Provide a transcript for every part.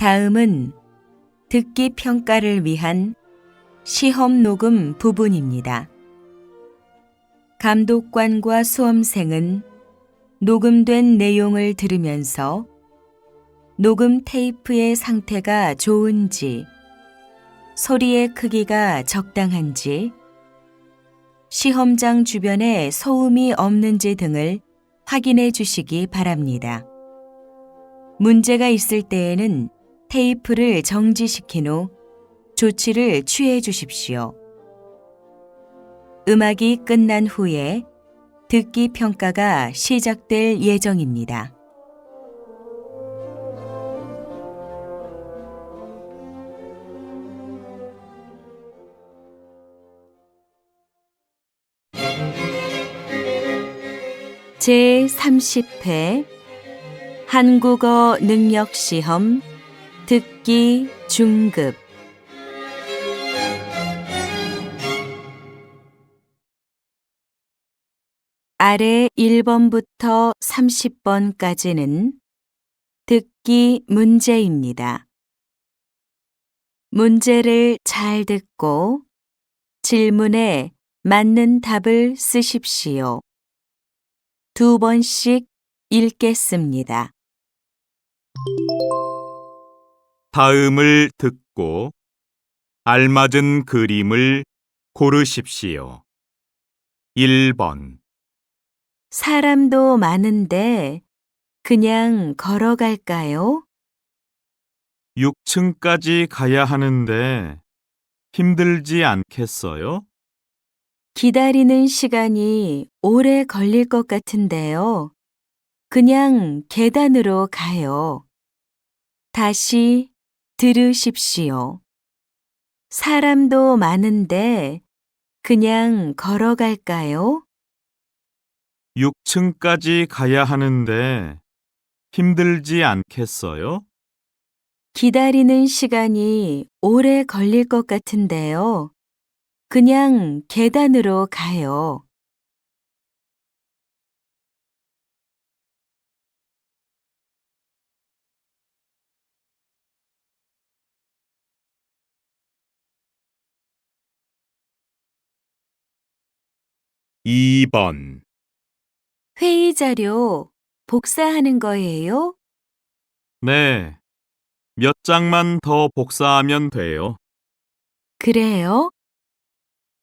다음은 듣기 평가를 위한 시험 녹음 부분입니다. 감독관과 수험생은 녹음된 내용을 들으면서 녹음 테이프의 상태가 좋은지, 소리의 크기가 적당한지, 시험장 주변에 소음이 없는지 등을 확인해 주시기 바랍니다. 문제가 있을 때에는 테이프를 정지시킨 후 조치를 취해 주십시오. 음악이 끝난 후에 듣기 평가가 시작될 예정입니다. 제30회 한국어 능력 시험 듣기 중급 아래 1번부터 30번까지는 듣기 문제입니다. 문제를 잘 듣고 질문에 맞는 답을 쓰십시오. 2번씩 읽겠습니다. 다음을 듣고 알맞은 그림을 고르십시오. 1번 사람도 많은데 그냥 걸어갈까요? 6층까지 가야 하는데 힘들지 않겠어요? 기다리는 시간이 오래 걸릴 것 같은데요. 그냥 계단으로 가요. 다시 들으십시오. 사람도 많은데 그냥 걸어갈까요? 6층까지 가야 하는데 힘들지 않겠어요? 기다리는 시간이 오래 걸릴 것 같은데요. 그냥 계단으로 가요. 2번 회의 자료 복사하는 거예요? 네, 몇 장만 더 복사하면 돼요. 그래요?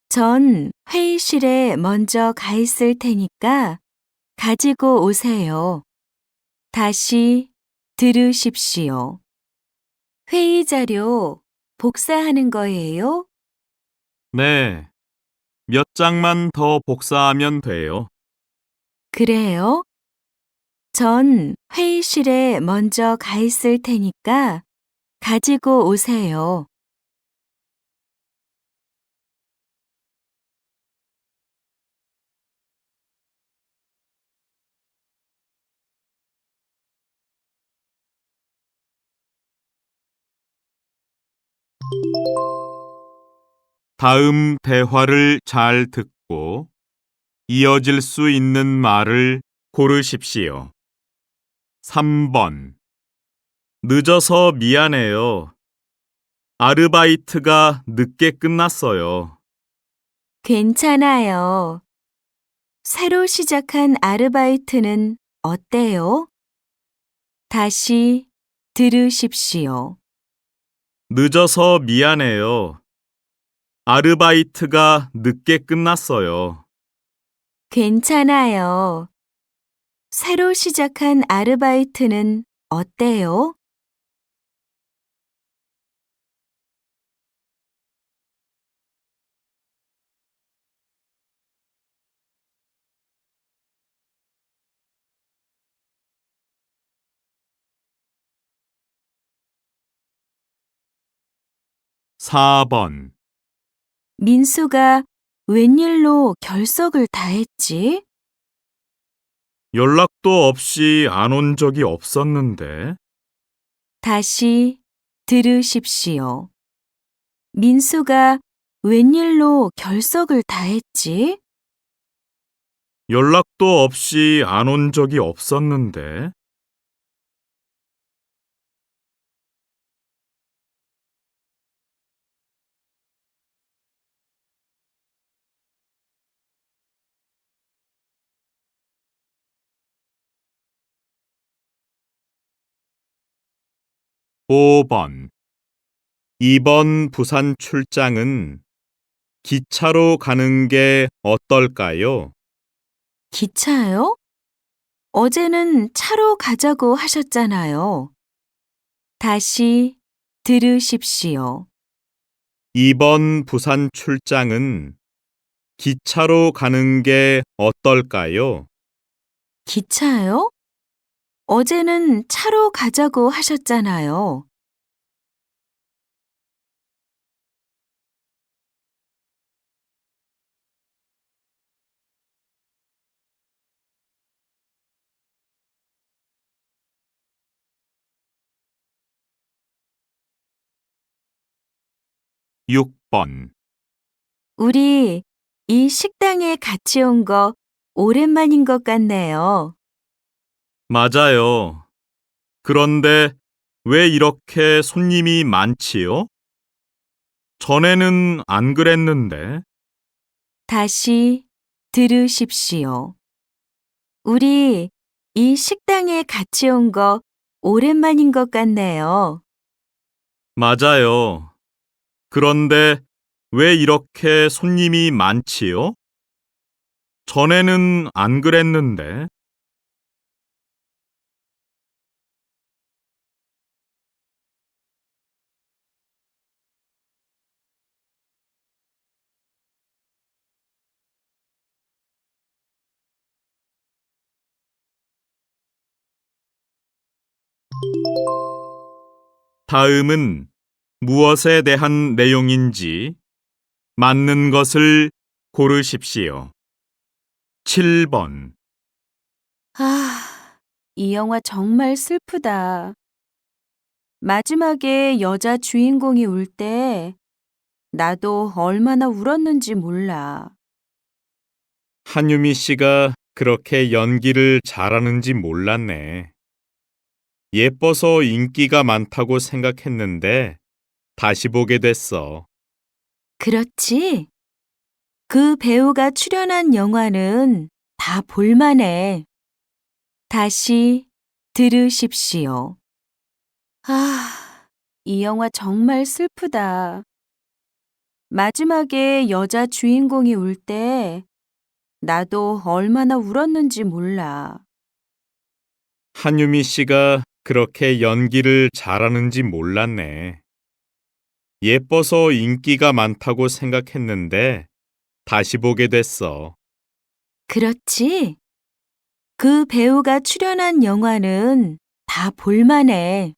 전 회의실에 먼저 가 있을 테니까 가지고 오세요. 다시 들으십시오. 회의 자료 복사하는 거예요? 네, 몇 장만 더 복사하면 돼요. 그래요? 전 회의실에 먼저 가 있을 테니까 가지고 오세요. '다음 대화를 잘 듣고 이어질 수 있는 말을 고르십시오. 3번 늦어서 미안해요. 아르바이트가 늦게 끝났어요. 괜찮아요. 새로 시작한 아르바이트는 어때요? 다시 들으십시오. 늦어서 미안해요. 아르바이트가 늦게 끝났어요. 괜찮아요. 새로 시작한 아르바이트는 어때요? 4번 민수가 웬일로 결석을 다 했지? 연락도 없이 안 온 적이 없었는데. 다시 들으십시오. 민수가 웬일로 결석을 다 했지? 연락도 없이 안 온 적이 없었는데. 5번. 이번 부산 출장은 기차로 가는 게 어떨까요? 기차요? 어제는 차로 가자고 하셨잖아요. 다시 들으십시오. 이번 부산 출장은 기차로 가는 게 어떨까요? 기차요? 어제는 차로 가자고 하셨잖아요. 6번. 우리 이 식당에 같이 온 거 오랜만인 것 같네요. 맞아요. 그런데 왜 이렇게 손님이 많지요? 전에는 안 그랬는데. 다시 들으십시오. 우리 이 식당에 같이 온 거 오랜만인 것 같네요. 맞아요. 그런데 왜 이렇게 손님이 많지요? 전에는 안 그랬는데. '다음은 무엇에 대한 내용인지 맞는 것을 고르십시오. 7번. 이 영화 정말 슬프다. 마지막에 여자 주인공이 울 때 나도 얼마나 울었는지 몰라. 한유미 씨가 그렇게 연기를 잘하는지 몰랐네. 예뻐서 인기가 많다고 생각했는데 다시 보게 됐어. 그렇지? 그 배우가 출연한 영화는 다 볼만해. 다시 들으십시오. 이 영화 정말 슬프다. 마지막에 여자 주인공이 울 때 나도 얼마나 울었는지 몰라. 한유미 씨가 그렇게 연기를 잘하는지 몰랐네. 예뻐서 인기가 많다고 생각했는데 다시 보게 됐어. 그렇지? 그 배우가 출연한 영화는 다 볼만해.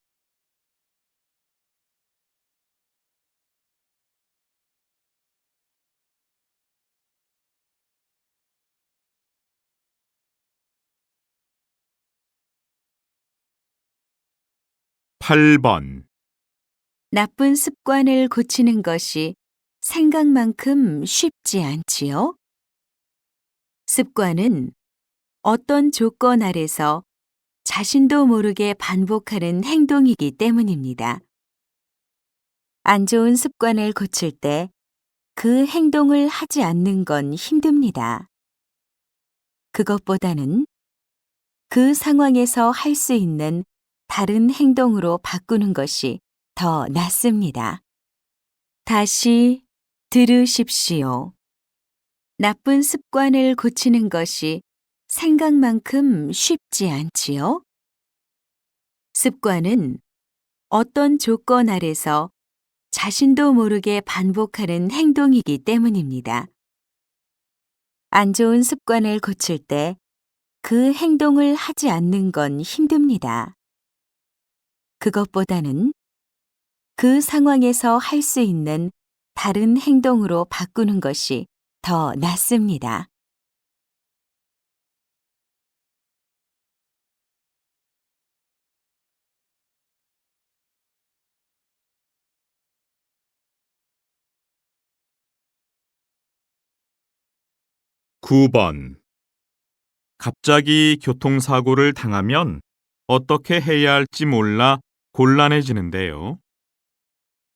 8번. 나쁜 습관을 고치는 것이 생각만큼 쉽지 않지요? 습관은 어떤 조건 아래서 자신도 모르게 반복하는 행동이기 때문입니다. 안 좋은 습관을 고칠 때 그 행동을 하지 않는 건 힘듭니다. 그것보다는 그 상황에서 할 수 있는 다른 행동으로 바꾸는 것이 더 낫습니다. 다시 들으십시오. 나쁜 습관을 고치는 것이 생각만큼 쉽지 않지요? 습관은 어떤 조건 아래서 자신도 모르게 반복하는 행동이기 때문입니다. 안 좋은 습관을 고칠 때 그 행동을 하지 않는 건 힘듭니다. 그것보다는 그 상황에서 할 수 있는 다른 행동으로 바꾸는 것이 더 낫습니다. 9번. 갑자기 교통사고를 당하면 어떻게 해야 할지 몰라 곤란해지는데요.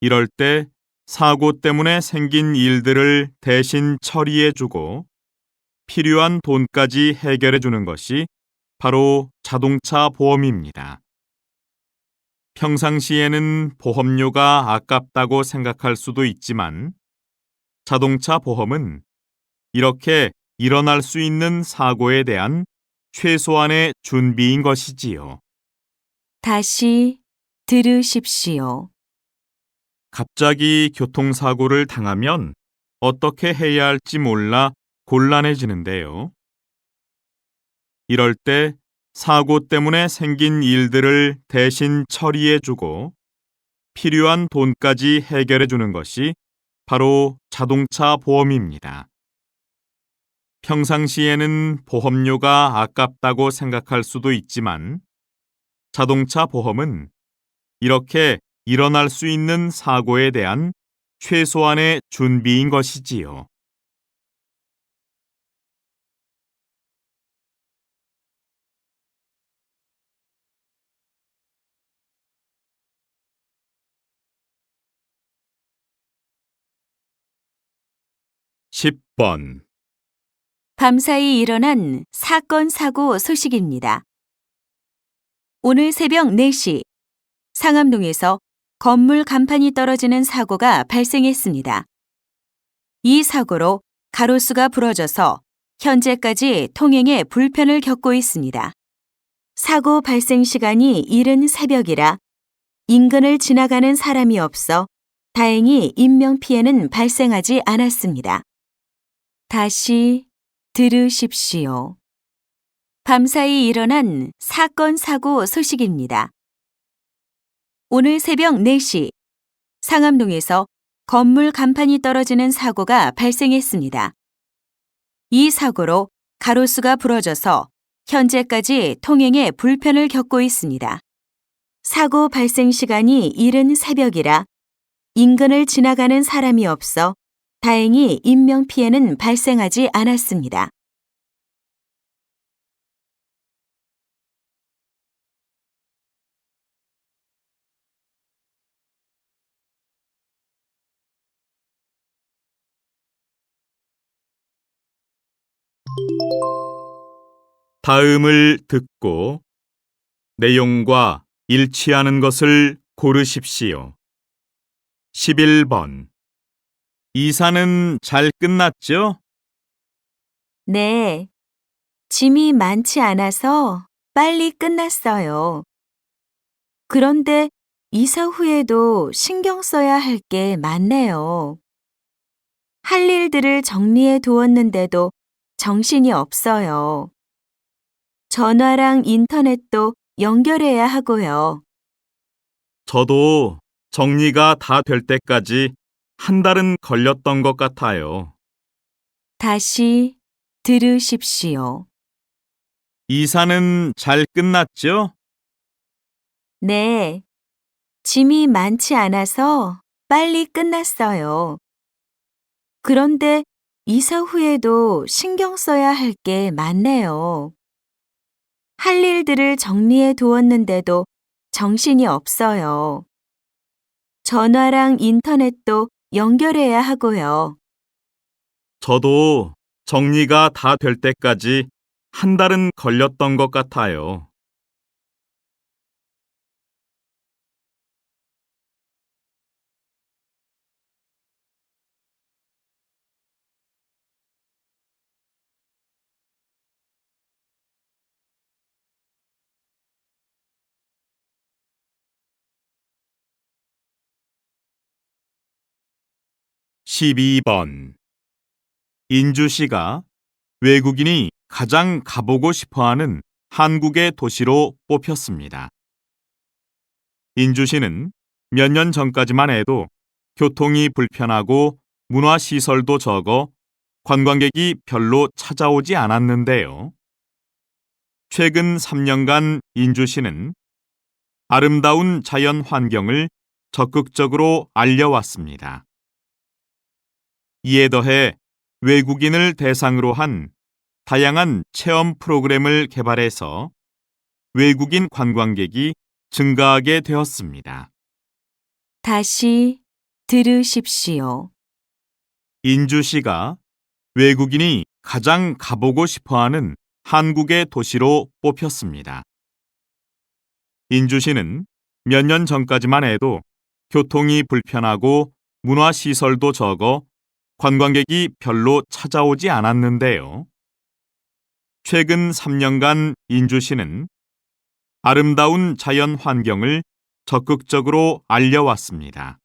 이럴 때 사고 때문에 생긴 일들을 대신 처리해주고 필요한 돈까지 해결해주는 것이 바로 자동차 보험입니다. 평상시에는 보험료가 아깝다고 생각할 수도 있지만 자동차 보험은 이렇게 일어날 수 있는 사고에 대한 최소한의 준비인 것이지요. 다시 들으십시오. 갑자기 교통사고를 당하면 어떻게 해야 할지 몰라 곤란해지는데요. 이럴 때 사고 때문에 생긴 일들을 대신 처리해주고 필요한 돈까지 해결해주는 것이 바로 자동차 보험입니다. 평상시에는 보험료가 아깝다고 생각할 수도 있지만 자동차 보험은 이렇게 일어날 수 있는 사고에 대한 최소한의 준비인 것이지요. (10번) 밤사이 일어난 사건 사고 소식입니다. 오늘 새벽 4시 상암동에서 건물 간판이 떨어지는 사고가 발생했습니다. 이 사고로 가로수가 부러져서 현재까지 통행에 불편을 겪고 있습니다. 사고 발생 시간이 이른 새벽이라 인근을 지나가는 사람이 없어 다행히 인명피해는 발생하지 않았습니다. 다시 들으십시오. 밤사이 일어난 사건 사고 소식입니다. 오늘 새벽 4시 상암동에서 건물 간판이 떨어지는 사고가 발생했습니다. 이 사고로 가로수가 부러져서 현재까지 통행에 불편을 겪고 있습니다. 사고 발생 시간이 이른 새벽이라 인근을 지나가는 사람이 없어 다행히 인명피해는 발생하지 않았습니다. 다음을 듣고 내용과 일치하는 것을 고르십시오. 11번 이사는 잘 끝났죠? 네, 짐이 많지 않아서 빨리 끝났어요. 그런데 이사 후에도 신경 써야 할 게 많네요. 할 일들을 정리해 두었는데도 정신이 없어요. 전화랑 인터넷도 연결해야 하고요. 저도 정리가 다 될 때까지 한 달은 걸렸던 것 같아요. 다시 들으십시오. 이사는 잘 끝났죠? 네, 짐이 많지 않아서 빨리 끝났어요. 그런데 이사 후에도 신경 써야 할 게 많네요. 할 일들을 정리해 두었는데도 정신이 없어요. 전화랑 인터넷도 연결해야 하고요. 저도 정리가 다 될 때까지 한 달은 걸렸던 것 같아요. (12번) 인주시가 외국인이 가장 가보고 싶어하는 한국의 도시로 뽑혔습니다. 인주시는 몇 년 전까지만 해도 교통이 불편하고 문화시설도 적어 관광객이 별로 찾아오지 않았는데요. 최근 3년간 인주시는 아름다운 자연 환경을 적극적으로 알려왔습니다. 이에 더해 외국인을 대상으로 한 다양한 체험 프로그램을 개발해서 외국인 관광객이 증가하게 되었습니다. 다시 들으십시오. 인주시가 외국인이 가장 가보고 싶어하는 한국의 도시로 뽑혔습니다. 인주시는 몇 년 전까지만 해도 교통이 불편하고 문화시설도 적어 관광객이 별로 찾아오지 않았는데요. 최근 3년간 인주시는 아름다운 자연 환경을 적극적으로 알려왔습니다.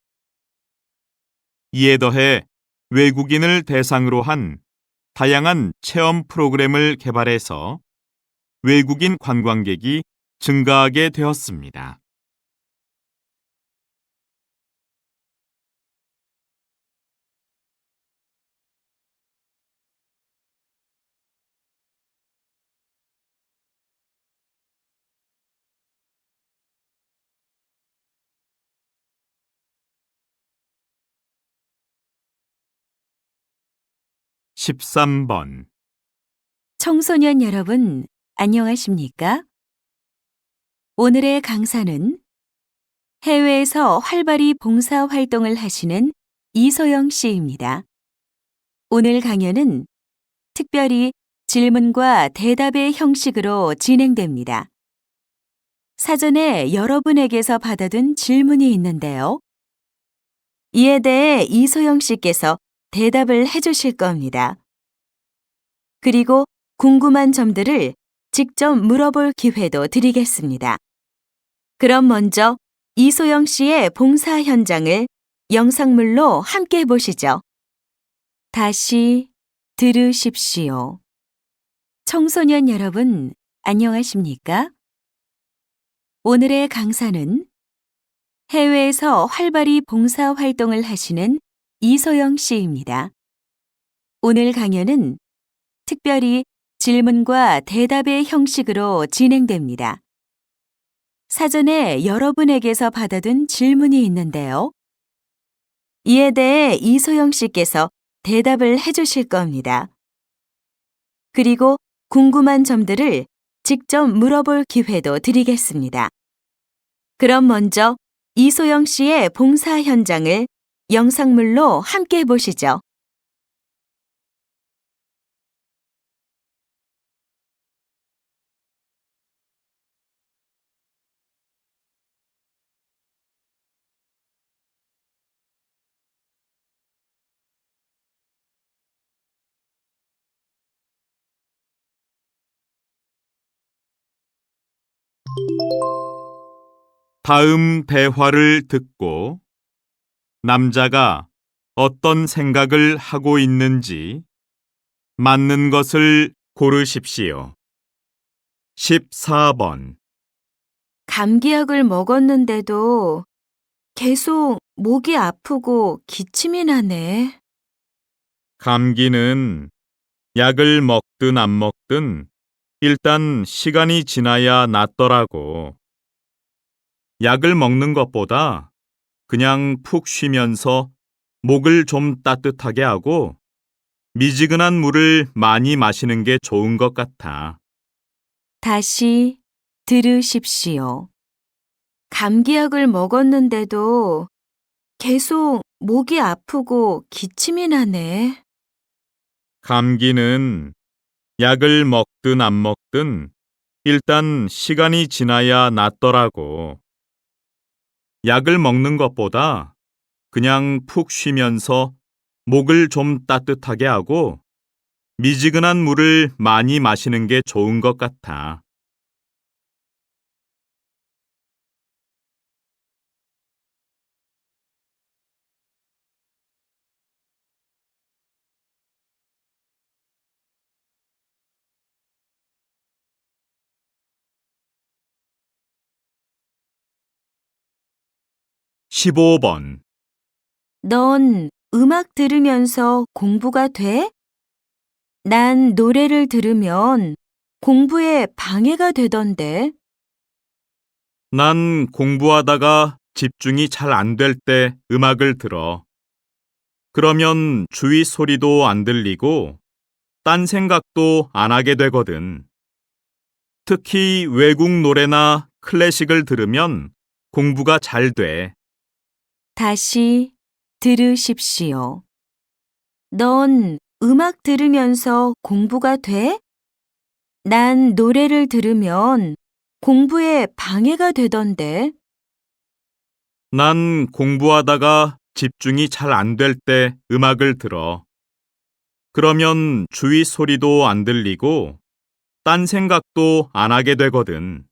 이에 더해 외국인을 대상으로 한 다양한 체험 프로그램을 개발해서 외국인 관광객이 증가하게 되었습니다. (13번) 청소년 여러분, 안녕하십니까? 오늘의 강사는 해외에서 활발히 봉사 활동을 하시는 이소영 씨입니다. 오늘 강연은 특별히 질문과 대답의 형식으로 진행됩니다. 사전에 여러분에게서 받아둔 질문이 있는데요. 이에 대해 이소영 씨께서 대답을 해주실 겁니다. 그리고 궁금한 점들을 직접 물어볼 기회도 드리겠습니다. 그럼 먼저 이소영 씨의 봉사 현장을 영상물로 함께 보시죠. 다시 들으십시오. 청소년 여러분, 안녕하십니까? 오늘의 강사는 해외에서 활발히 봉사 활동을 하시는 이소영 씨입니다. 오늘 강연은 특별히 질문과 대답의 형식으로 진행됩니다. 사전에 여러분에게서 받아둔 질문이 있는데요. 이에 대해 이소영 씨께서 대답을 해주실 겁니다. 그리고 궁금한 점들을 직접 물어볼 기회도 드리겠습니다. 그럼 먼저 이소영 씨의 봉사 현장을 영상물로 함께 보시죠. 다음 대화를 듣고 남자가 어떤 생각을 하고 있는지 맞는 것을 고르십시오. 14번. 감기약을 먹었는데도 계속 목이 아프고 기침이 나네. 감기는 약을 먹든 안 먹든 일단 시간이 지나야 낫더라고. 약을 먹는 것보다 그냥 푹 쉬면서 목을 좀 따뜻하게 하고 미지근한 물을 많이 마시는 게 좋은 것 같아. 다시 들으십시오. 감기약을 먹었는데도 계속 목이 아프고 기침이 나네. 감기는 약을 먹든 안 먹든 일단 시간이 지나야 낫더라고. 약을 먹는 것보다 그냥 푹 쉬면서 목을 좀 따뜻하게 하고 미지근한 물을 많이 마시는 게 좋은 것 같아. (15번) 넌 음악 들으면서 공부가 돼? 난 노래를 들으면 공부에 방해가 되던데. 난 공부하다가 집중이 잘 안 될 때 음악을 들어. 그러면 주위 소리도 안 들리고 딴 생각도 안 하게 되거든. 특히 외국 노래나 클래식을 들으면 공부가 잘 돼. 다시 들으십시오. 넌 음악 들으면서 공부가 돼? 난 노래를 들으면 공부에 방해가 되던데. 난 공부하다가 집중이 잘 안 될 때 음악을 들어. 그러면 주위 소리도 안 들리고 딴 생각도 안 하게 되거든.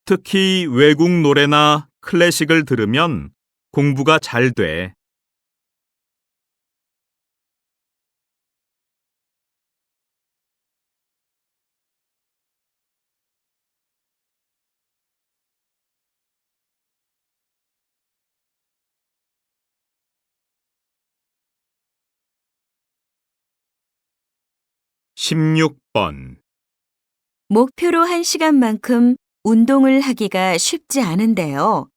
특히 외국 노래나 클래식을 들으면 공부가 잘 돼. 16번. 목표로 한 시간만큼 운동을 하기가 쉽지 않은데요.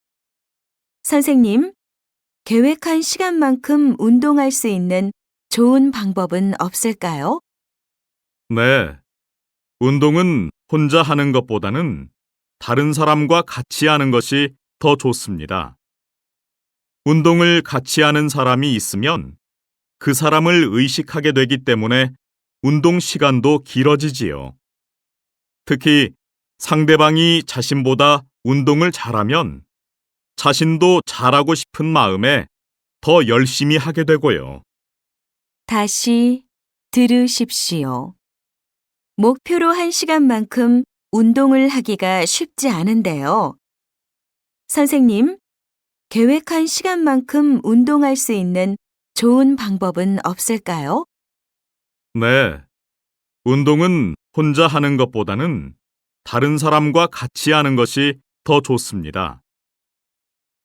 선생님, 계획한 시간만큼 운동할 수 있는 좋은 방법은 없을까요? 네. 운동은 혼자 하는 것보다는 다른 사람과 같이 하는 것이 더 좋습니다. 운동을 같이 하는 사람이 있으면 그 사람을 의식하게 되기 때문에 운동 시간도 길어지지요. 특히 상대방이 자신보다 운동을 잘하면 자신도 잘하고 싶은 마음에 더 열심히 하게 되고요. 다시 들으십시오. 목표로 한 시간만큼 운동을 하기가 쉽지 않은데요. 선생님, 계획한 시간만큼 운동할 수 있는 좋은 방법은 없을까요? 네. 운동은 혼자 하는 것보다는 다른 사람과 같이 하는 것이 더 좋습니다.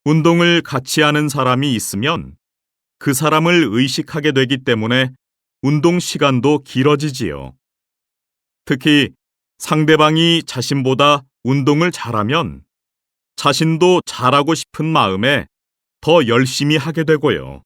운동을 같이 하는 사람이 있으면 그 사람을 의식하게 되기 때문에 운동 시간도 길어지지요. 특히 상대방이 자신보다 운동을 잘하면 자신도 잘하고 싶은 마음에 더 열심히 하게 되고요.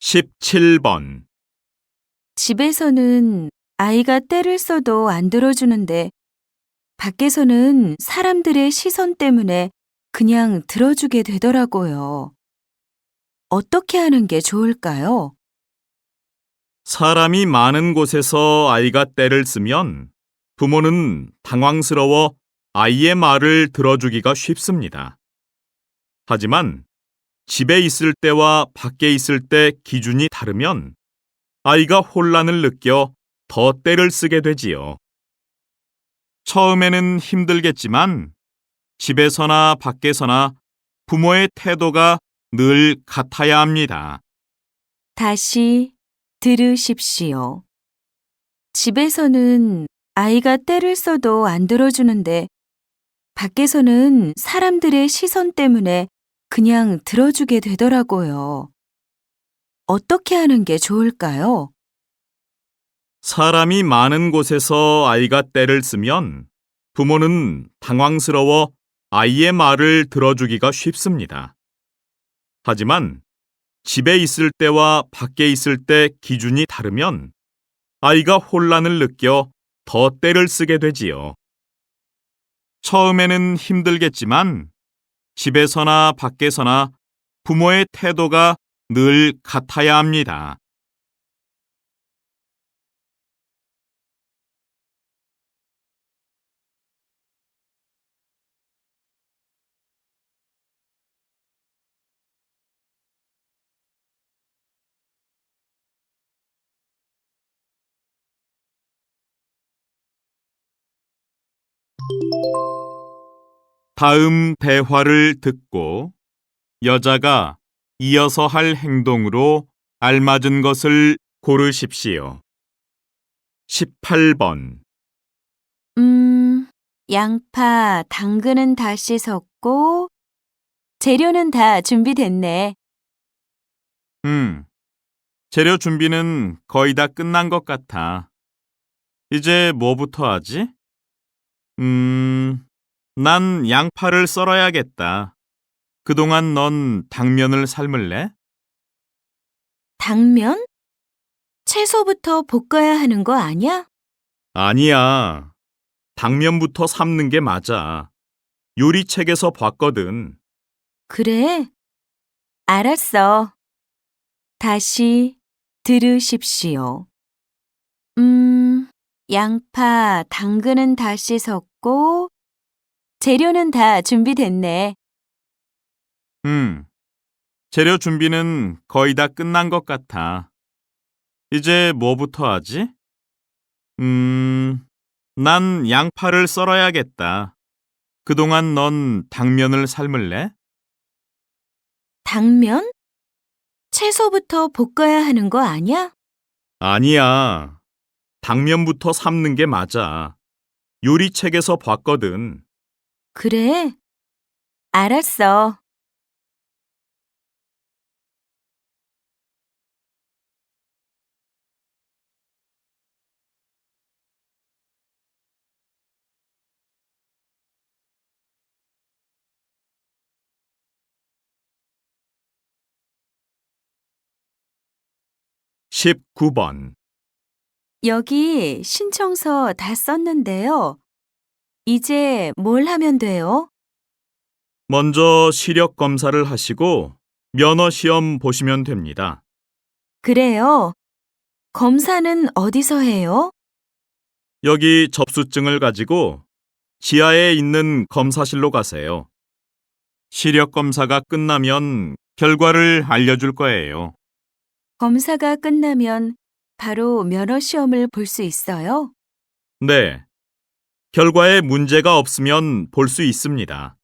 17번. 집에서는 아이가 떼를 써도 안 들어주는데 밖에서는 사람들의 시선 때문에 그냥 들어주게 되더라고요. 어떻게 하는 게 좋을까요? 사람이 많은 곳에서 아이가 떼를 쓰면 부모는 당황스러워 아이의 말을 들어주기가 쉽습니다. 하지만 집에 있을 때와 밖에 있을 때 기준이 다르면 아이가 혼란을 느껴 더 떼를 쓰게 되지요. 처음에는 힘들겠지만 집에서나 밖에서나 부모의 태도가 늘 같아야 합니다. 다시 들으십시오. 집에서는 아이가 떼를 써도 안 들어주는데 밖에서는 사람들의 시선 때문에 그냥 들어주게 되더라고요. 어떻게 하는 게 좋을까요? 사람이 많은 곳에서 아이가 떼를 쓰면 부모는 당황스러워 아이의 말을 들어주기가 쉽습니다. 하지만 집에 있을 때와 밖에 있을 때 기준이 다르면 아이가 혼란을 느껴 더 떼를 쓰게 되지요. 처음에는 힘들겠지만 집에서나 밖에서나 부모의 태도가 늘 같아야 합니다. '다음 대화를 듣고 여자가 이어서 할 행동으로 알맞은 것을 고르십시오. 18번. 양파, 당근은 다 씻었고, 재료는 다 준비됐네. 재료 준비는 거의 다 끝난 것 같아. 이제 뭐부터 하지? 난 양파를 썰어야겠다. 그동안 넌 당면을 삶을래? 당면? 채소부터 볶아야 하는 거 아니야? 아니야. 당면부터 삶는 게 맞아. 요리책에서 봤거든. 그래? 알았어. 다시 들으십시오. 양파, 당근은 다 씻었고, 재료는 다 준비됐네. 재료 준비는 거의 다 끝난 것 같아. 이제 뭐부터 하지? 난 양파를 썰어야겠다. 그동안 넌 당면을 삶을래? 당면? 채소부터 볶아야 하는 거 아니야? 아니야. 당면부터 삶는 게 맞아. 요리책에서 봤거든. 그래? 알았어. 십구 번 여기 신청서 다 썼는데요. 이제 뭘 하면 돼요? 먼저 시력 검사를 하시고 면허 시험 보시면 됩니다. 그래요. 검사는 어디서 해요? 여기 접수증을 가지고 지하에 있는 검사실로 가세요. 시력 검사가 끝나면 결과를 알려줄 거예요. 검사가 끝나면 바로 면허 시험을 볼 수 있어요? 네. 결과에 문제가 없으면 볼 수 있습니다.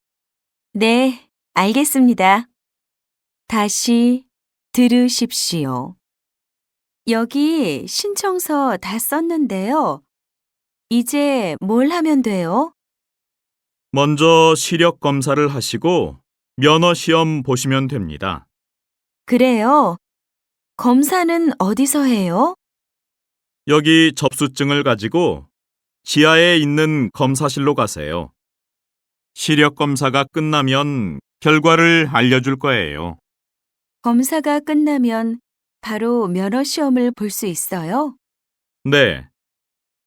네, 알겠습니다. 다시 들으십시오. 여기 신청서 다 썼는데요. 이제 뭘 하면 돼요? 먼저 시력 검사를 하시고 면허 시험 보시면 됩니다. 그래요. 검사는 어디서 해요? 여기 접수증을 가지고 지하에 있는 검사실로 가세요. 시력 검사가 끝나면 결과를 알려줄 거예요. 검사가 끝나면 바로 면허 시험을 볼 수 있어요? 네.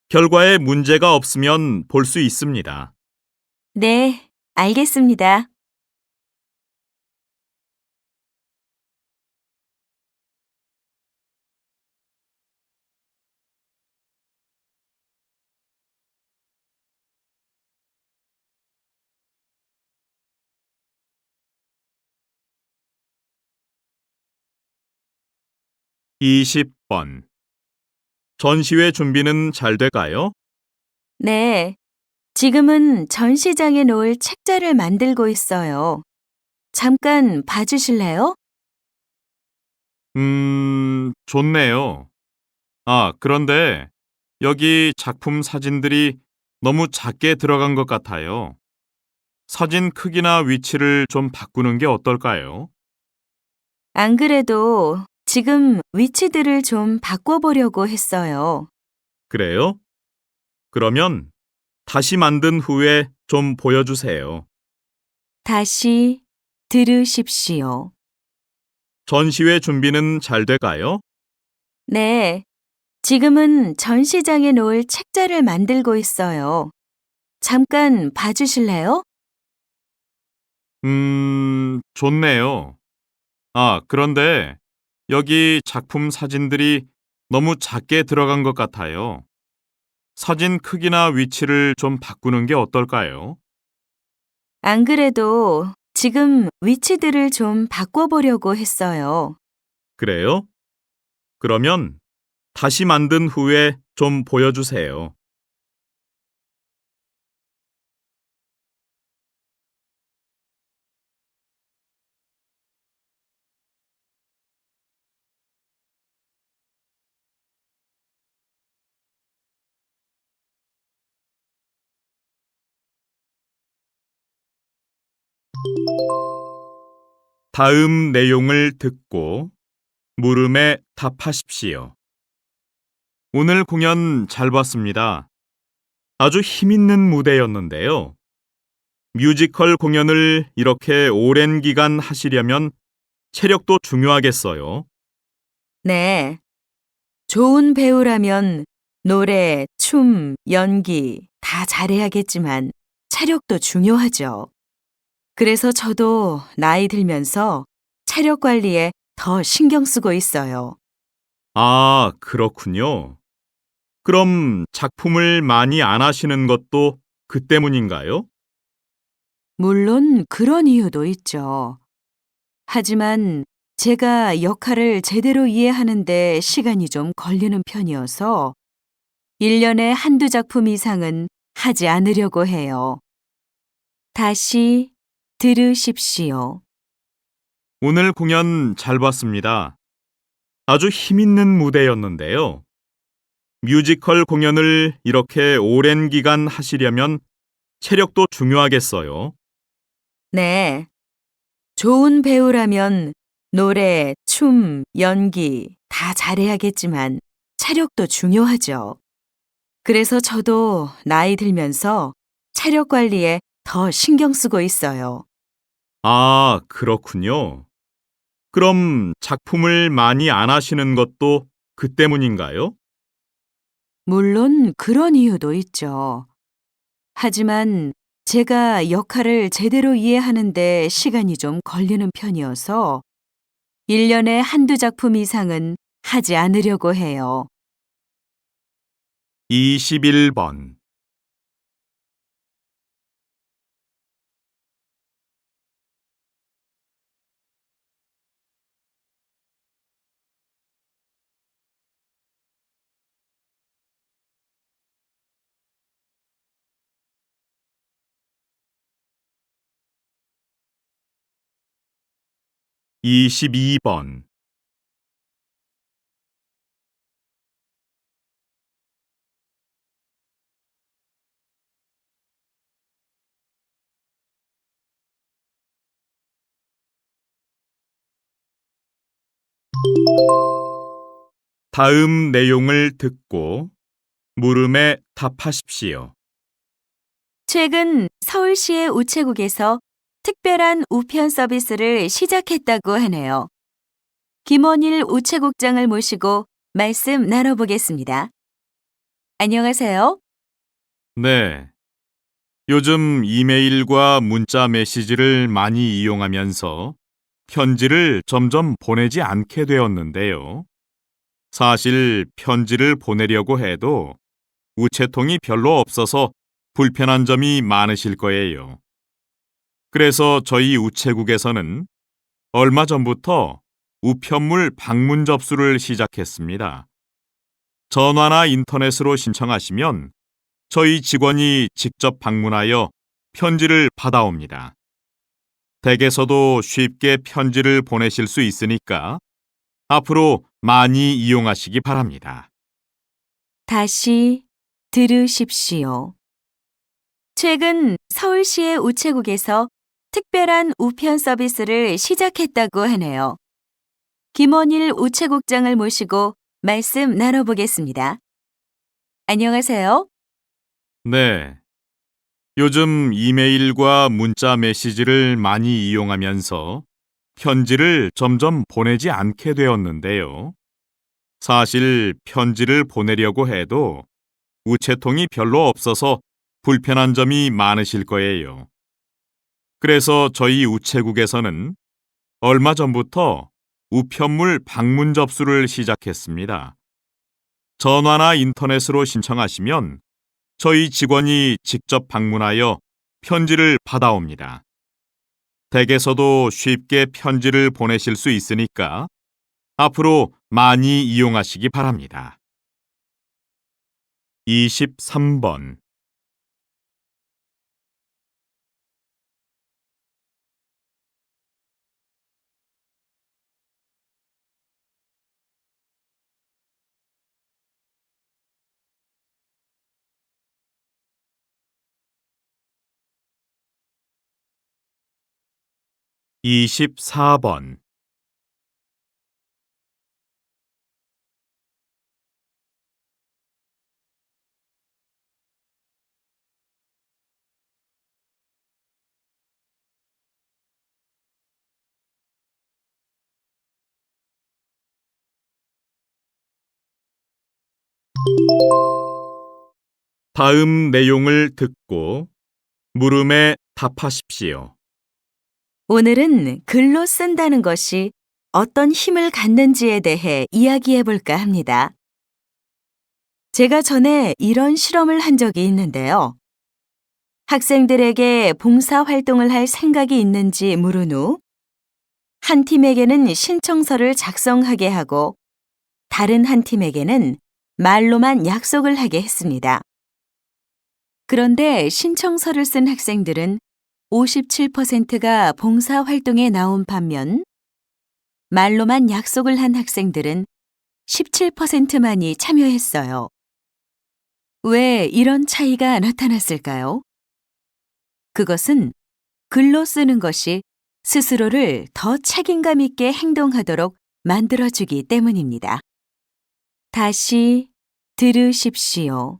결과에 문제가 없으면 볼 수 있습니다. 네, 알겠습니다. 이십 번 전시회 준비는 잘 돼가요? 네, 지금은 전시장에 놓을 책자를 만들고 있어요. 잠깐 봐주실래요? 좋네요. 그런데 여기 작품 사진들이 너무 작게 들어간 것 같아요. 사진 크기나 위치를 좀 바꾸는 게 어떨까요? 안 그래도 지금 위치들을 좀 바꿔보려고 했어요. 그래요? 그러면 다시 만든 후에 좀 보여주세요. 다시 들으십시오. 전시회 준비는 잘 돼가요? 네, 지금은 전시장에 놓을 책자를 만들고 있어요. 잠깐 봐주실래요? 좋네요. 그런데 여기 작품 사진들이 너무 작게 들어간 것 같아요. 사진 크기나 위치를 좀 바꾸는 게 어떨까요? 안 그래도 지금 위치들을 좀 바꿔보려고 했어요. 그래요? 그러면 다시 만든 후에 좀 보여주세요. 다음 내용을 듣고 물음에 답하십시오. 오늘 공연 잘 봤습니다. 아주 힘있는 무대였는데요. 뮤지컬 공연을 이렇게 오랜 기간 하시려면 체력도 중요하겠어요. 네. 좋은 배우라면 노래, 춤, 연기 다 잘해야겠지만 체력도 중요하죠. 그래서 저도 나이 들면서 체력 관리에 더 신경 쓰고 있어요. 아, 그렇군요. 그럼 작품을 많이 안 하시는 것도 그 때문인가요? 물론 그런 이유도 있죠. 하지만 제가 역할을 제대로 이해하는데 시간이 좀 걸리는 편이어서 1년에 한두 작품 이상은 하지 않으려고 해요. 다시 들으십시오. 오늘 공연 잘 봤습니다. 아주 힘있는 무대였는데요. 뮤지컬 공연을 이렇게 오랜 기간 하시려면 체력도 중요하겠어요. 네. 좋은 배우라면 노래, 춤, 연기 다 잘해야겠지만 체력도 중요하죠. 그래서 저도 나이 들면서 체력 관리에 더 신경 쓰고 있어요. 아, 그렇군요. 그럼 작품을 많이 안 하시는 것도 그 때문인가요? 물론 그런 이유도 있죠. 하지만 제가 역할을 제대로 이해하는데 시간이 좀 걸리는 편이어서 1년에 한두 작품 이상은 하지 않으려고 해요. 21번. 이십이 번. 다음 내용을 듣고 물음에 답하십시오. 최근 서울시의 우체국에서 특별한 우편 서비스를 시작했다고 하네요. 김원일 우체국장을 모시고 말씀 나눠보겠습니다. 안녕하세요. 네. 요즘 이메일과 문자 메시지를 많이 이용하면서 편지를 점점 보내지 않게 되었는데요. 사실 편지를 보내려고 해도 우체통이 별로 없어서 불편한 점이 많으실 거예요. 그래서 저희 우체국에서는 얼마 전부터 우편물 방문 접수를 시작했습니다. 전화나 인터넷으로 신청하시면 저희 직원이 직접 방문하여 편지를 받아옵니다. 댁에서도 쉽게 편지를 보내실 수 있으니까 앞으로 많이 이용하시기 바랍니다. 다시 들으십시오. 최근 서울시의 우체국에서 특별한 우편 서비스를 시작했다고 하네요. 김원일 우체국장을 모시고 말씀 나눠보겠습니다. 안녕하세요. 네. 요즘 이메일과 문자 메시지를 많이 이용하면서 편지를 점점 보내지 않게 되었는데요. 사실 편지를 보내려고 해도 우체통이 별로 없어서 불편한 점이 많으실 거예요. 그래서 저희 우체국에서는 얼마 전부터 우편물 방문 접수를 시작했습니다. 전화나 인터넷으로 신청하시면 저희 직원이 직접 방문하여 편지를 받아옵니다. 댁에서도 쉽게 편지를 보내실 수 있으니까 앞으로 많이 이용하시기 바랍니다. 23번. 이십사 번. 다음 내용을 듣고 물음에 답하십시오. 오늘은 글로 쓴다는 것이 어떤 힘을 갖는지에 대해 이야기해 볼까 합니다. 제가 전에 이런 실험을 한 적이 있는데요. 학생들에게 봉사 활동을 할 생각이 있는지 물은 후, 한 팀에게는 신청서를 작성하게 하고, 다른 한 팀에게는 말로만 약속을 하게 했습니다. 그런데 신청서를 쓴 학생들은 57%가 봉사 활동에 나온 반면, 말로만 약속을 한 학생들은 17%만이 참여했어요. 왜 이런 차이가 나타났을까요? 그것은 글로 쓰는 것이 스스로를 더 책임감 있게 행동하도록 만들어주기 때문입니다. 다시 들으십시오.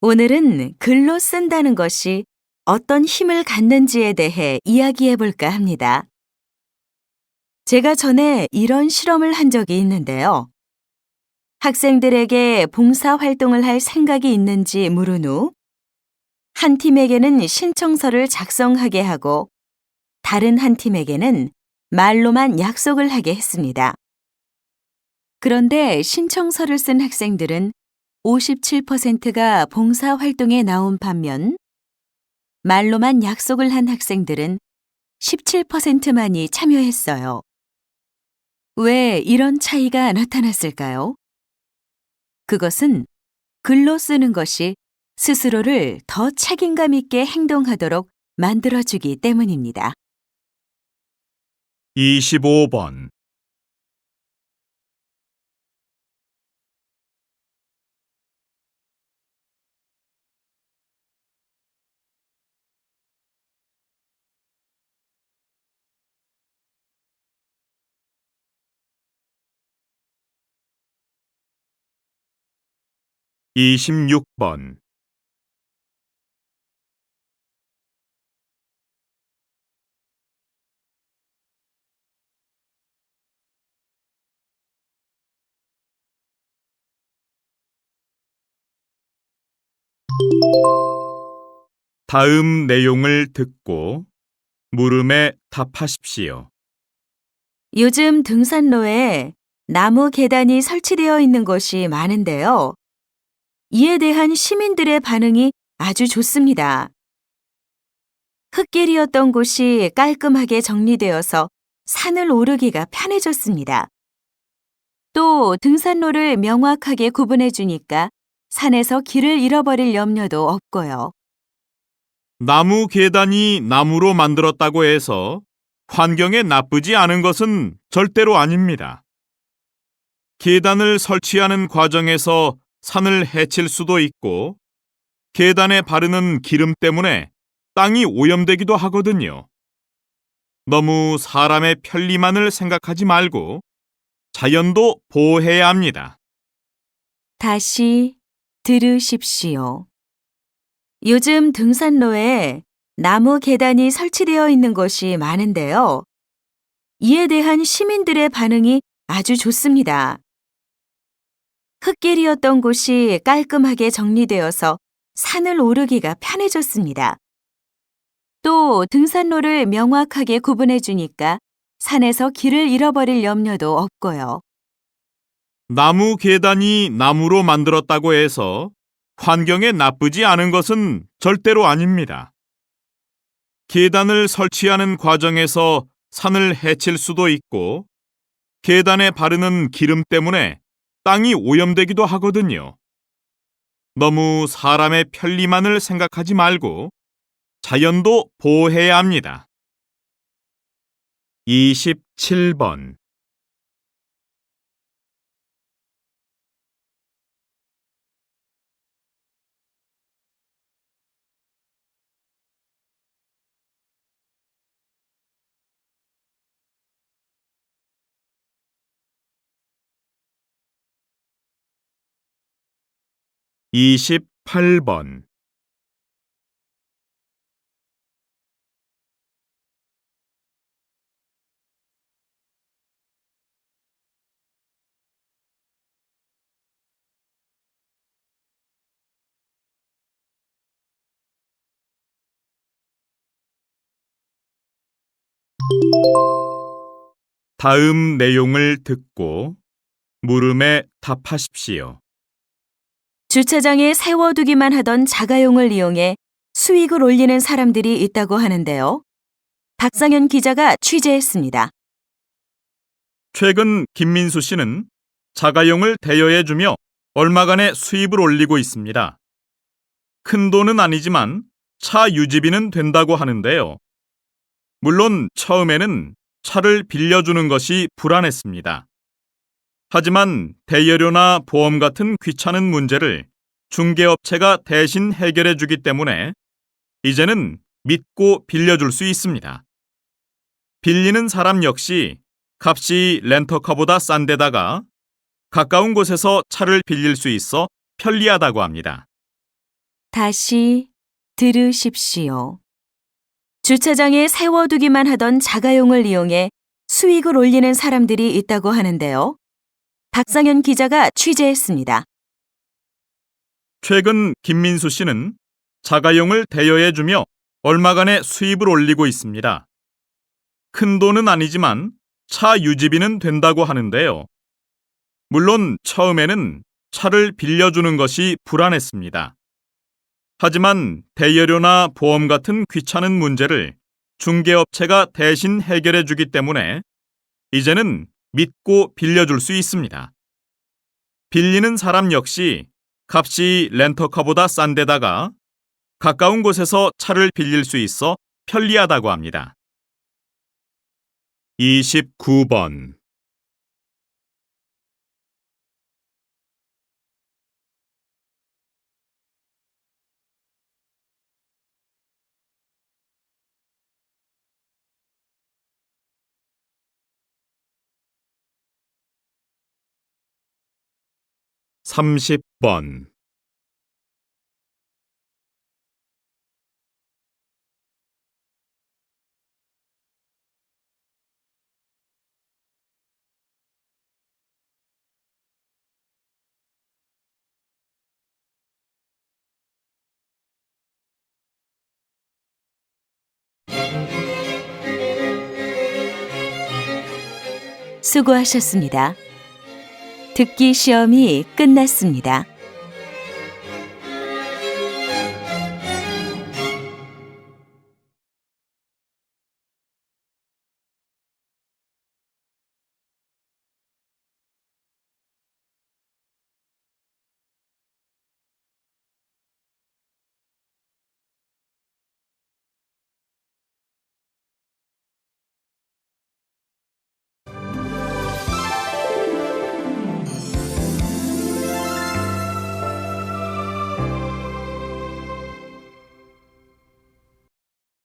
오늘은 글로 쓴다는 것이 어떤 힘을 갖는지에 대해 이야기해 볼까 합니다. 제가 전에 이런 실험을 한 적이 있는데요. 학생들에게 봉사 활동을 할 생각이 있는지 물은 후, 한 팀에게는 신청서를 작성하게 하고, 다른 한 팀에게는 말로만 약속을 하게 했습니다. 그런데 신청서를 쓴 학생들은 57%가 봉사 활동에 나온 반면, 말로만 약속을 한 학생들은 17%만이 참여했어요. 왜 이런 차이가 나타났을까요? 그것은 글로 쓰는 것이 스스로를 더 책임감 있게 행동하도록 만들어주기 때문입니다. 25번. 이십육 번. 다음 내용을 듣고 물음에 답하십시오. 요즘 등산로에 나무 계단이 설치되어 있는 곳이 많은데요. 이에 대한 시민들의 반응이 아주 좋습니다. 흙길이었던 곳이 깔끔하게 정리되어서 산을 오르기가 편해졌습니다. 또 등산로를 명확하게 구분해 주니까 산에서 길을 잃어버릴 염려도 없고요. 나무 계단이 나무로 만들었다고 해서 환경에 나쁘지 않은 것은 절대로 아닙니다. 계단을 설치하는 과정에서 산을 해칠 수도 있고, 계단에 바르는 기름 때문에 땅이 오염되기도 하거든요. 너무 사람의 편리만을 생각하지 말고 자연도 보호해야 합니다. 다시 들으십시오. 요즘 등산로에 나무 계단이 설치되어 있는 곳이 많은데요. 이에 대한 시민들의 반응이 아주 좋습니다. 흙길이었던 곳이 깔끔하게 정리되어서 산을 오르기가 편해졌습니다. 또 등산로를 명확하게 구분해 주니까 산에서 길을 잃어버릴 염려도 없고요. 나무 계단이 나무로 만들었다고 해서 환경에 나쁘지 않은 것은 절대로 아닙니다. 계단을 설치하는 과정에서 산을 해칠 수도 있고, 계단에 바르는 기름 때문에 땅이 오염되기도 하거든요. 너무 사람의 편리만을 생각하지 말고 자연도 보호해야 합니다. 27번.28번. 다음 내용을 듣고 물음에 답하십시오. 주차장에 세워두기만 하던 자가용을 이용해 수익을 올리는 사람들이 있다고 하는데요. 박상현 기자가 취재했습니다. 최근 김민수 씨는 자가용을 대여해주며 얼마간의 수입을 올리고 있습니다. 큰 돈은 아니지만 차 유지비는 된다고 하는데요. 물론 처음에는 차를 빌려주는 것이 불안했습니다. 하지만 대여료나 보험 같은 귀찮은 문제를 중개업체가 대신 해결해 주기 때문에 이제는 믿고 빌려줄 수 있습니다. 빌리는 사람 역시 값이 렌터카보다 싼 데다가 가까운 곳에서 차를 빌릴 수 있어 편리하다고 합니다. 다시 들으십시오. 주차장에 세워두기만 하던 자가용을 이용해 수익을 올리는 사람들이 있다고 하는데요. 박상현 기자가 취재했습니다. 최근 김민수 씨는 자가용을 대여해주며 얼마간의 수입을 올리고 있습니다. 큰 돈은 아니지만 차 유지비는 된다고 하는데요. 물론 처음에는 차를 빌려주는 것이 불안했습니다. 하지만 대여료나 보험 같은 귀찮은 문제를 중개업체가 대신 해결해 주기 때문에 이제는 믿고 빌려줄 수 있습니다. 빌리는 사람 역시 값이 렌터카보다 싼 데다가 가까운 곳에서 차를 빌릴 수 있어 편리하다고 합니다. 29번. 삼십 번. 수고하셨습니다. 듣기 시험이 끝났습니다.